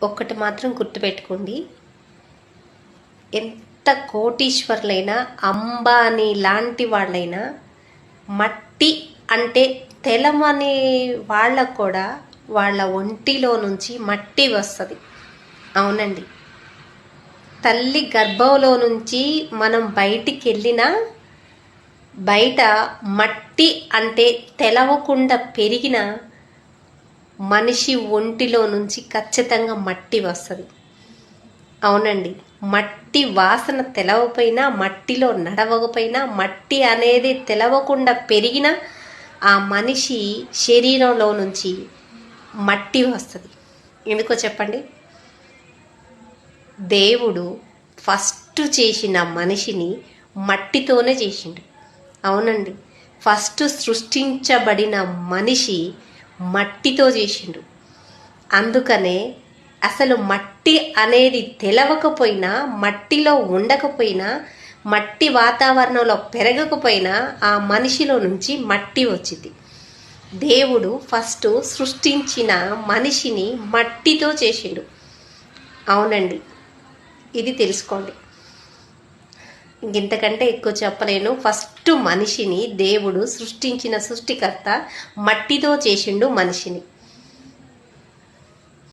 ఒక్కటి మాత్రం గుర్తుపెట్టుకోండి, ఎంత కోటీశ్వర్లైనా అంబానీ లాంటి వాళ్ళైనా మట్టి అంటే తెలమని వాళ్ళకు కూడా వాళ్ళ ఒంటిలో నుంచి మట్టి వస్తుంది. అవునండి, తల్లి గర్భంలో నుంచి మనం బయటికి వెళ్ళినా బయట మట్టి అంటే తెలవకుండా పెరిగిన మనిషి ఒంటిలో నుంచి ఖచ్చితంగా మట్టి వస్తుంది. అవునండి, మట్టి వాసన తెలవకపోయినా, మట్టిలో నడవకపోయినా, మట్టి అనేది తెలవకుండా పెరిగిన ఆ మనిషి శరీరంలో నుంచి మట్టి వస్తుంది. ఎందుకో చెప్పండి, దేవుడు ఫస్ట్ చేసిన మనిషిని మట్టితోనే చేసిండు. అవునండి, ఫస్ట్ సృష్టించబడిన మనిషి మట్టితో చేసిండు. అందుకనే అసలు మట్టి అనేది తెలవకపోయినా, మట్టిలో ఉండకపోయినా, మట్టి వాతావరణంలో పెరగకపోయినా ఆ మనిషిలో నుంచి మట్టి వచ్చింది. దేవుడు ఫస్ట్ సృష్టించిన మనిషిని మట్టితో చేసిండు. అవునండి, ఇది తెలుసుకోండి. ఇంతకంటే ఎక్కువ చెప్పలేను. ఫస్ట్ మనిషిని దేవుడు సృష్టించిన సృష్టికర్త మట్టితో చేసిండు మనిషిని.